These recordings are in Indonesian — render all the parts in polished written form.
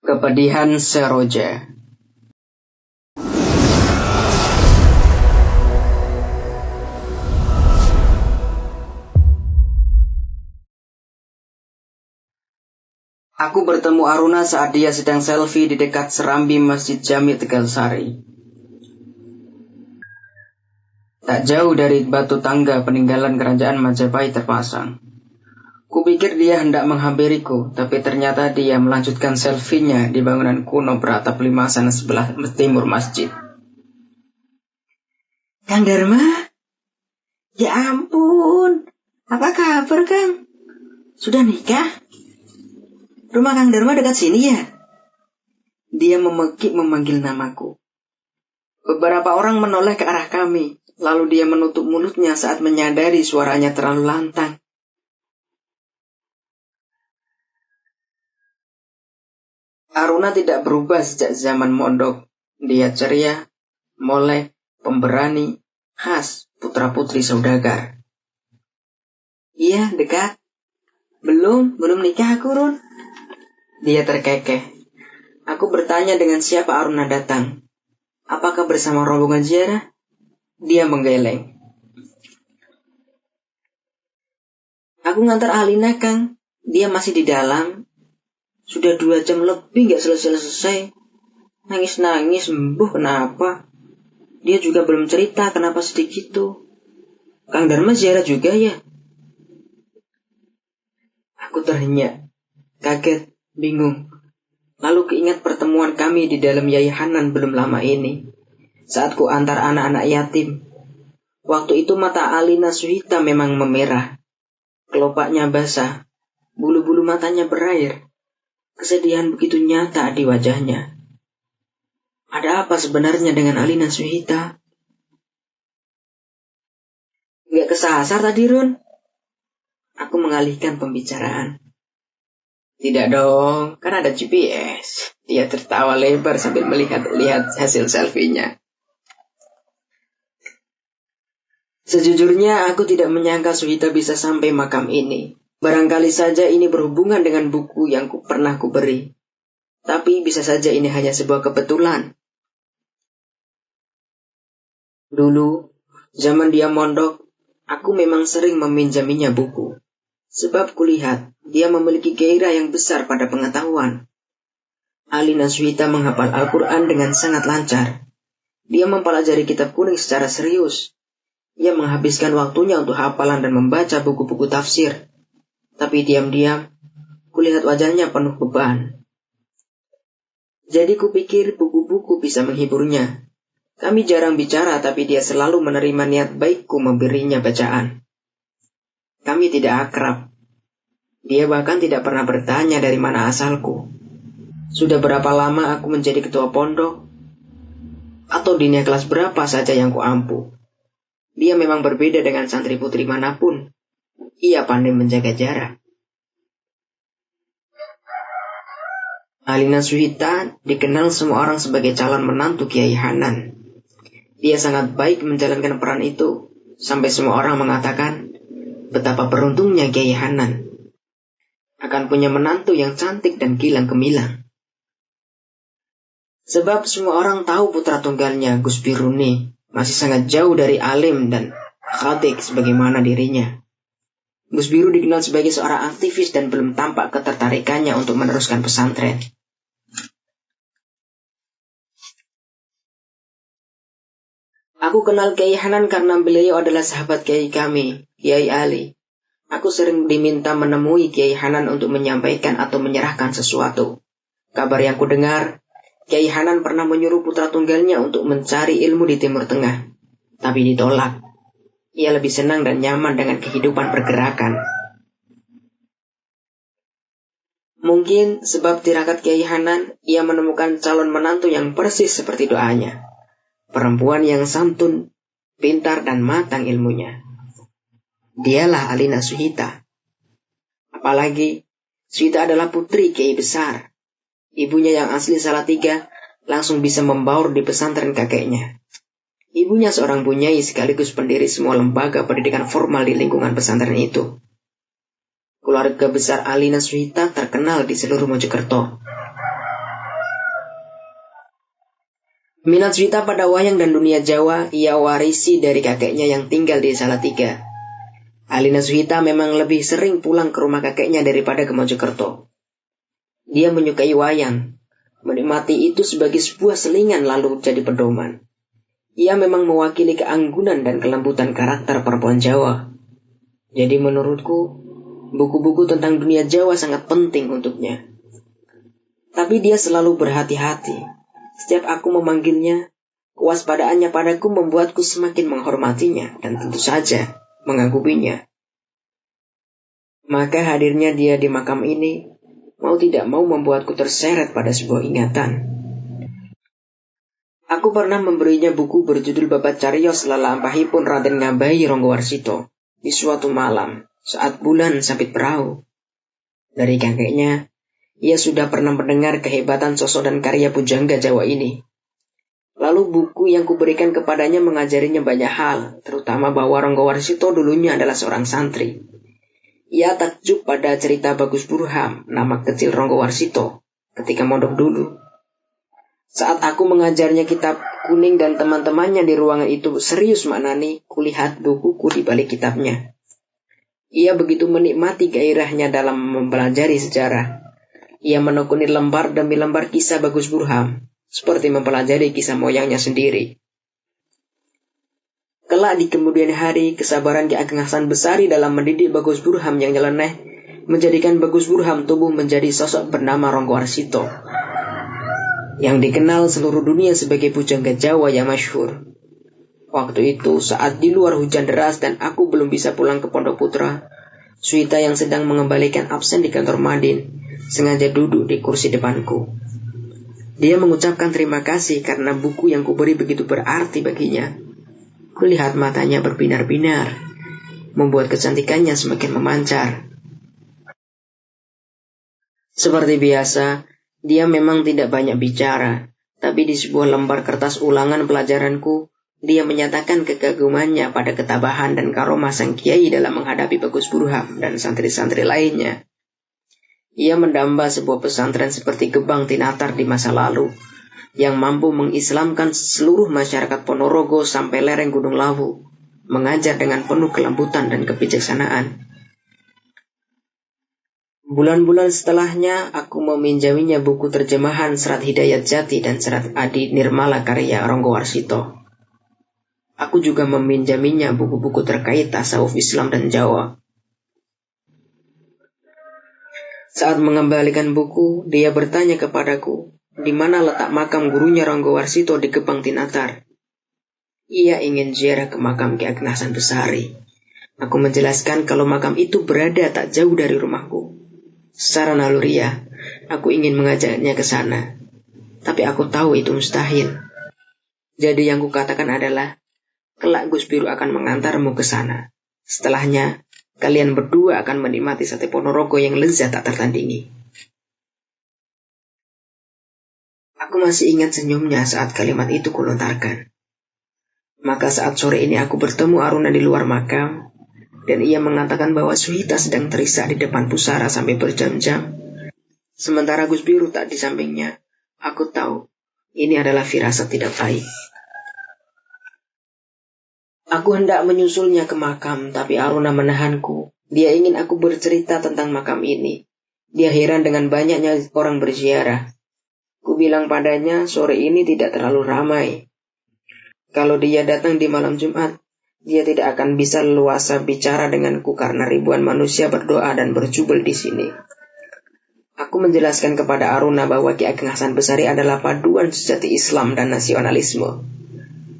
Kepedihan Seroja. Aku bertemu Aruna saat dia sedang selfie di dekat serambi Masjid Jami Tegalsari. Tak jauh dari batu tangga peninggalan kerajaan Majapahit terpasang. Kupikir dia hendak menghampiriku, tapi ternyata dia melanjutkan selfie-nya di bangunan kuno beratap limasan sebelah timur masjid. Kang Dharma? Ya ampun, apa kabar Kang? Sudah nikah? Rumah Kang Dharma dekat sini ya? Dia memekik memanggil namaku. Beberapa orang menoleh ke arah kami, lalu dia menutup mulutnya saat menyadari suaranya terlalu lantang. Aruna tidak berubah sejak zaman mondok. Dia ceria, molek, pemberani, khas putra-putri saudagar. Iya, dekat. Belum nikah aku, Run. Dia terkekeh. Aku bertanya dengan siapa Aruna datang. Apakah bersama rombongan ziarah? Dia menggeleng. Aku ngantar Alina, Kang. Dia masih di dalam. Sudah 2 jam lebih gak selesai. Nangis-nangis, kenapa? Dia juga belum cerita kenapa sedih gitu. Kang Dharma ziarah juga ya? Aku terhenyak, kaget, bingung. Lalu keingat pertemuan kami di dalam Yayahanan belum lama ini. Saat ku antar anak-anak yatim. Waktu itu mata Alina Suhita memang memerah. Kelopaknya basah. Bulu-bulu matanya berair. Kesedihan begitu nyata di wajahnya. Ada apa sebenarnya dengan Alina Suhita? Gak kesasar tadi, Run? Aku mengalihkan pembicaraan. Tidak dong, kan ada GPS. Dia tertawa lebar sambil melihat hasil selfie-nya. Sejujurnya aku tidak menyangka Suhita bisa sampai makam ini. Barangkali saja ini berhubungan dengan buku yang pernah kuberi. Tapi bisa saja ini hanya sebuah kebetulan. Dulu, zaman dia mondok, aku memang sering meminjaminya buku. Sebab kulihat dia memiliki gairah yang besar pada pengetahuan. Alina Suhita menghafal Al-Quran dengan sangat lancar. Dia mempelajari kitab kuning secara serius. Ia menghabiskan waktunya untuk hafalan dan membaca buku-buku tafsir. Tapi diam-diam, kulihat wajahnya penuh beban. Jadi kupikir buku-buku bisa menghiburnya. Kami jarang bicara, tapi dia selalu menerima niat baikku memberinya bacaan. Kami tidak akrab. Dia bahkan tidak pernah bertanya dari mana asalku. Sudah berapa lama aku menjadi ketua pondok? Atau dinia kelas berapa saja yang kuampu. Dia memang berbeda dengan santri putri manapun. Ia pandai menjaga jarak. Alina Suhita dikenal semua orang sebagai calon menantu Kiai Hanan. Dia sangat baik menjalankan peran itu, sampai semua orang mengatakan betapa beruntungnya Kiai Hanan akan punya menantu yang cantik dan gilang gemilang. Sebab semua orang tahu putra tunggalnya Gus Biruni masih sangat jauh dari alim dan khadik sebagaimana dirinya. Gus Biru dikenal sebagai seorang aktivis dan belum tampak ketertarikannya untuk meneruskan pesantren. Aku kenal Kiai Hanan karena beliau adalah sahabat Kiai kami, Kiai Ali. Aku sering diminta menemui Kiai Hanan untuk menyampaikan atau menyerahkan sesuatu. Kabar yang kudengar, Kiai Hanan pernah menyuruh putra tunggalnya untuk mencari ilmu di Timur Tengah. Tapi ditolak. Ia lebih senang dan nyaman dengan kehidupan pergerakan. Mungkin sebab tirakat Kiai Hanan, ia menemukan calon menantu yang persis seperti doanya. Perempuan yang santun, pintar dan matang ilmunya. Dialah Alina Suhita. Apalagi, Suhita adalah putri Kiai besar. Ibunya yang asli Salatiga langsung bisa membaur di pesantren kakeknya. Ibunya seorang bunyai sekaligus pendiri semua lembaga pendidikan formal di lingkungan pesantren itu. Keluarga besar Alina Suhita terkenal di seluruh Mojokerto. Minat Suhita pada wayang dan dunia Jawa ia warisi dari kakeknya yang tinggal di Salatiga. Alina Suhita memang lebih sering pulang ke rumah kakeknya daripada ke Mojokerto. Dia menyukai wayang, menikmati itu sebagai sebuah selingan lalu jadi pedoman. Ia memang mewakili keanggunan dan kelembutan karakter perempuan Jawa. Jadi menurutku, buku-buku tentang dunia Jawa sangat penting untuknya. Tapi dia selalu berhati-hati. Setiap aku memanggilnya, kewaspadaannya padaku membuatku semakin menghormatinya dan tentu saja mengaguminya. Maka hadirnya dia di makam ini mau tidak mau membuatku terseret pada sebuah ingatan. Aku pernah memberinya buku berjudul Babat Cariyos Lalampahipun Raden Ngabahi Ronggowarsito di suatu malam saat bulan sabit perahu. Dari kakeknya, ia sudah pernah mendengar kehebatan sosok dan karya pujangga Jawa ini. Lalu buku yang kuberikan kepadanya mengajarinya banyak hal, terutama bahwa Ronggowarsito dulunya adalah seorang santri. Ia takjub pada cerita Bagus Burham, nama kecil Ronggowarsito, ketika mondok dulu. Saat aku mengajarnya kitab kuning dan teman-temannya di ruangan itu serius maknani, kulihat bukuku di balik kitabnya. Ia begitu menikmati gairahnya dalam mempelajari sejarah. Ia menekuni lembar demi lembar kisah Bagus Burham, seperti mempelajari kisah moyangnya sendiri. Kelak di kemudian hari, kesabaran Ki Ageng Hasan Besari dalam mendidik Bagus Burham yang nyeleneh, menjadikan Bagus Burham tumbuh menjadi sosok bernama Ronggowarsito, yang dikenal seluruh dunia sebagai pujangga Jawa yang masyhur. Waktu itu saat di luar hujan deras dan aku belum bisa pulang ke Pondok Putra, Suhita yang sedang mengembalikan absen di kantor Madin sengaja duduk di kursi depanku. Dia mengucapkan terima kasih karena buku yang kuberi begitu berarti baginya. Kulihat matanya berbinar-binar, membuat kecantikannya semakin memancar. Seperti biasa, dia memang tidak banyak bicara, tapi di sebuah lembar kertas ulangan pelajaranku, dia menyatakan kekagumannya pada ketabahan dan karomah sang kiai dalam menghadapi Bagus Burham dan santri-santri lainnya. Ia mendamba sebuah pesantren seperti Gebang Tinatar di masa lalu, yang mampu mengislamkan seluruh masyarakat Ponorogo sampai lereng Gunung Lawu, mengajar dengan penuh kelembutan dan kebijaksanaan. Bulan-bulan setelahnya, aku meminjaminya buku terjemahan Serat Hidayat Jati dan Serat Adi Nirmala karya Ronggowarsito. Aku juga meminjaminya buku-buku terkait tasawuf Islam dan Jawa. Saat mengembalikan buku, dia bertanya kepadaku, di mana letak makam gurunya Ronggowarsito di Gebang Tinatar. Ia ingin ziarah ke makam Ki Ageng Hasan Besari. Aku menjelaskan kalau makam itu berada tak jauh dari rumahku. Secara naluriah, aku ingin mengajaknya ke sana. Tapi aku tahu itu mustahil. Jadi yang kukatakan adalah, kelak Gus Biru akan mengantarmu ke sana. Setelahnya, kalian berdua akan menikmati sate Ponorogo yang lezat tak tertandingi. Aku masih ingat senyumnya saat kalimat itu kulontarkan. Maka saat sore ini aku bertemu Aruna di luar makam, dan ia mengatakan bahwa Suhita sedang terisak di depan pusara sampai berjam-jam. Sementara Gus Biru tak di sampingnya, aku tahu ini adalah firasat tidak baik. Aku hendak menyusulnya ke makam, tapi Aruna menahanku. Dia ingin aku bercerita tentang makam ini. Dia heran dengan banyaknya orang berziarah. Ku bilang padanya sore ini tidak terlalu ramai. Kalau dia datang di malam Jumat, dia tidak akan bisa leluasa bicara denganku karena ribuan manusia berdoa dan berjubel di sini. Aku menjelaskan kepada Aruna bahwa Ki Ageng Hasan Besari adalah paduan sejati Islam dan nasionalisme.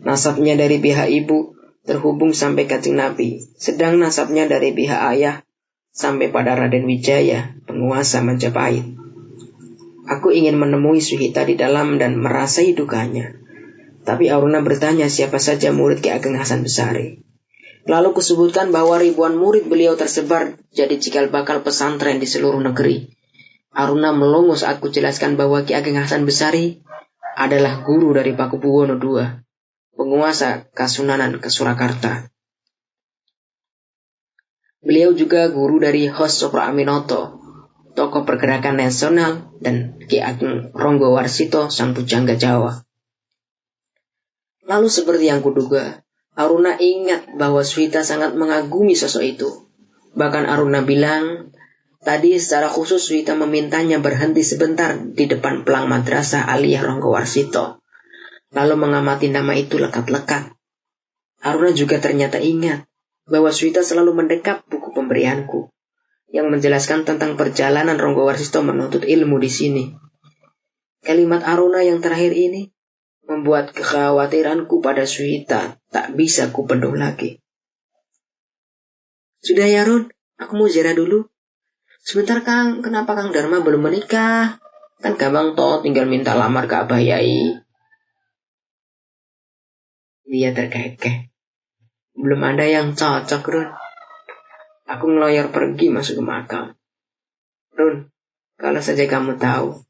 Nasabnya dari pihak ibu terhubung sampai Kanjeng Nabi, sedang nasabnya dari pihak ayah sampai pada Raden Wijaya, penguasa Majapahit. Aku ingin menemui Suhita di dalam dan merasai dukanya. Tapi Aruna bertanya siapa saja murid Ki Ageng Hasan Besari. Lalu kusebutkan bahwa ribuan murid beliau tersebar jadi cikal bakal pesantren di seluruh negeri. Aruna melongo saat kujelaskan bahwa Ki Ageng Hasan Besari adalah guru dari Pakubuwono II, penguasa Kasunanan ke Surakarta. Beliau juga guru dari Hos Sokro Aminoto, tokoh pergerakan nasional, dan Ki Ageng Ronggowarsito sang pujangga Jawa. Lalu seperti yang kuduga, Aruna ingat bahwa Swita sangat mengagumi sosok itu. Bahkan Aruna bilang, tadi secara khusus Swita memintanya berhenti sebentar di depan pelang madrasah Aliyah Ronggowarsito, lalu mengamati nama itu lekat-lekat. Aruna juga ternyata ingat bahwa Swita selalu mendekap buku pemberianku yang menjelaskan tentang perjalanan Ronggowarsito menuntut ilmu di sini. Kalimat Aruna yang terakhir ini membuat kekhawatiranku pada Swita tak bisa kupendung lagi. Sudah ya Run, aku mau ziarah dulu. Sebentar Kang, kenapa Kang Dharma belum menikah? Kan gampang toh tinggal minta lamar ke Abah Yai. Dia terkekeh. Belum ada yang cocok Run. Aku ngeloyor pergi masuk ke makam. Run, kalau saja kamu tahu,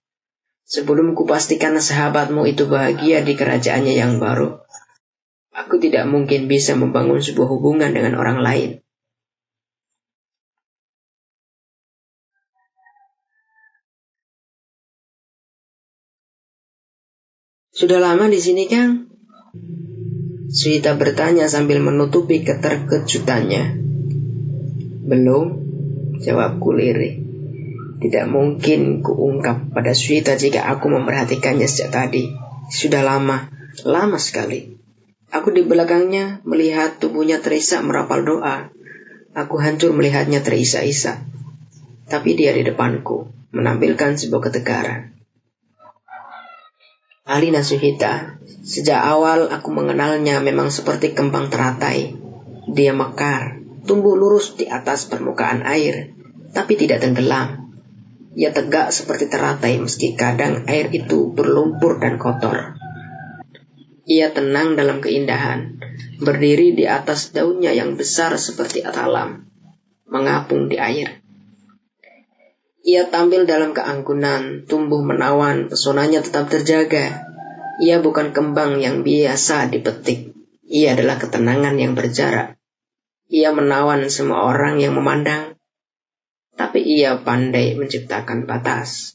sebelum kupastikan sahabatmu itu bahagia di kerajaannya yang baru, aku tidak mungkin bisa membangun sebuah hubungan dengan orang lain. Sudah lama di sini, Kang? Swita bertanya sambil menutupi keterkejutannya. Belum, jawabku lirih. Tidak mungkin kuungkap pada Swita jika aku memperhatikannya sejak tadi. Sudah lama sekali. Aku di belakangnya melihat tubuhnya terisak merapal doa. Aku hancur melihatnya terisak-isak. Tapi dia di depanku, menampilkan sebuah ketegaran. Alina Suhita, sejak awal aku mengenalnya memang seperti kembang teratai. Dia mekar, tumbuh lurus di atas permukaan air, tapi tidak tenggelam. Ia tegak seperti teratai meski kadang air itu berlumpur dan kotor. Ia tenang dalam keindahan, berdiri di atas daunnya yang besar seperti atalam, mengapung di air. Ia tampil dalam keanggunan, tumbuh menawan, pesonanya tetap terjaga. Ia bukan kembang yang biasa dipetik. Ia adalah ketenangan yang berjarak. Ia menawan semua orang yang memandang, tapi ia pandai menciptakan batas.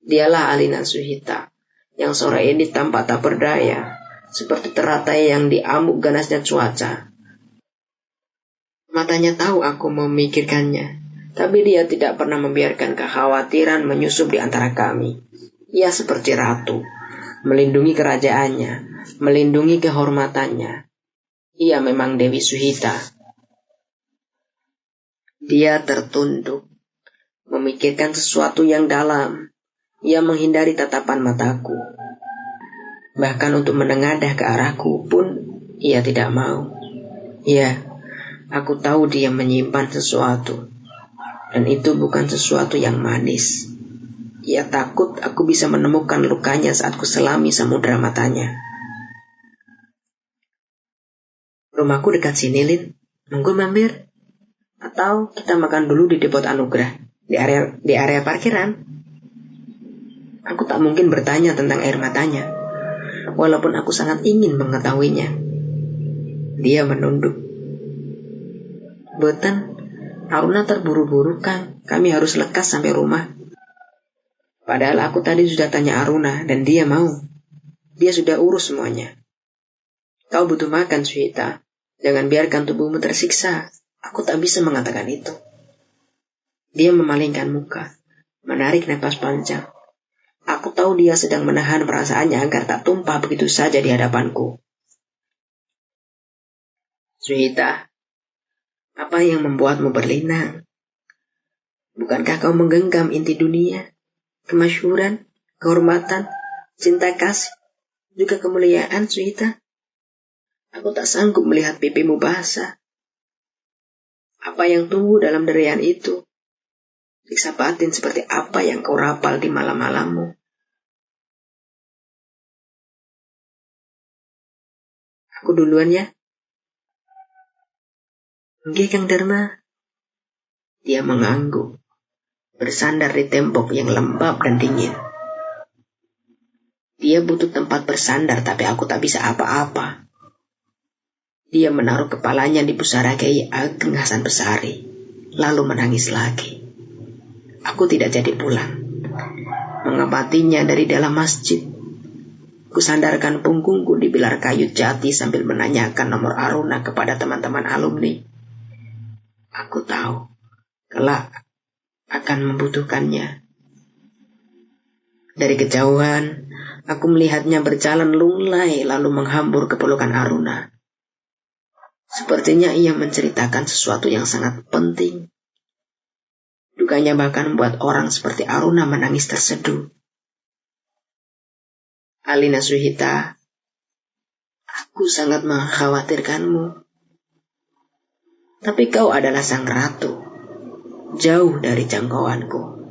Dialah Alina Suhita, yang sore ini tampak tak berdaya, seperti teratai yang diamuk ganasnya cuaca. Matanya tahu aku memikirkannya, tapi dia tidak pernah membiarkan kekhawatiran menyusup di antara kami. Ia seperti ratu, melindungi kerajaannya, melindungi kehormatannya. Ia memang Dewi Suhita. Dia tertunduk, memikirkan sesuatu yang dalam. Ia menghindari tatapan mataku. Bahkan untuk menengadah ke arahku pun ia tidak mau. Ya, aku tahu dia menyimpan sesuatu. Dan itu bukan sesuatu yang manis. Ia takut aku bisa menemukan lukanya saat ku selami samudera matanya. Rumahku dekat sini, Lin. Monggo mampir. Atau kita makan dulu di Depot Anugrah, di area parkiran. Aku tak mungkin bertanya tentang air matanya, walaupun aku sangat ingin mengetahuinya. Dia menunduk. Boten, Aruna terburu-buru, Kang. Kami harus lekas sampai rumah. Padahal aku tadi sudah tanya Aruna dan dia mau. Dia sudah urus semuanya. Kau butuh makan, Suhita. Jangan biarkan tubuhmu tersiksa. Aku tak bisa mengatakan itu. Dia memalingkan muka, menarik napas panjang. Aku tahu dia sedang menahan perasaannya agar tak tumpah begitu saja di hadapanku. Suhita, apa yang membuatmu berlinang? Bukankah kau menggenggam inti dunia? Kemasyhuran, kehormatan, cinta kasih, juga kemuliaan, Suhita. Aku tak sanggup melihat pipimu basah. Apa yang tumbuh dalam derian itu? Siksa batin seperti apa yang kau rapal di malam-malammu? Aku duluan ya. Nggih, Kang Dharma. Dia mengangguk, bersandar di tembok yang lembab dan dingin. Dia butuh tempat bersandar, tapi aku tak bisa apa-apa. Dia menaruh kepalanya di pusara Kiai Ageng Hasan Besari, lalu menangis lagi. Aku tidak jadi pulang, mengamatinya dari dalam masjid. Kusandarkan punggungku di pilar kayu jati sambil menanyakan nomor Aruna kepada teman-teman alumni. Aku tahu, kelak akan membutuhkannya. Dari kejauhan, aku melihatnya berjalan lunglai lalu menghambur ke pelukan Aruna. Sepertinya ia menceritakan sesuatu yang sangat penting. Dukanya bahkan membuat orang seperti Aruna menangis terseduh. Alina Suhita, aku sangat mengkhawatirkanmu. Tapi kau adalah sang ratu, jauh dari jangkauanku.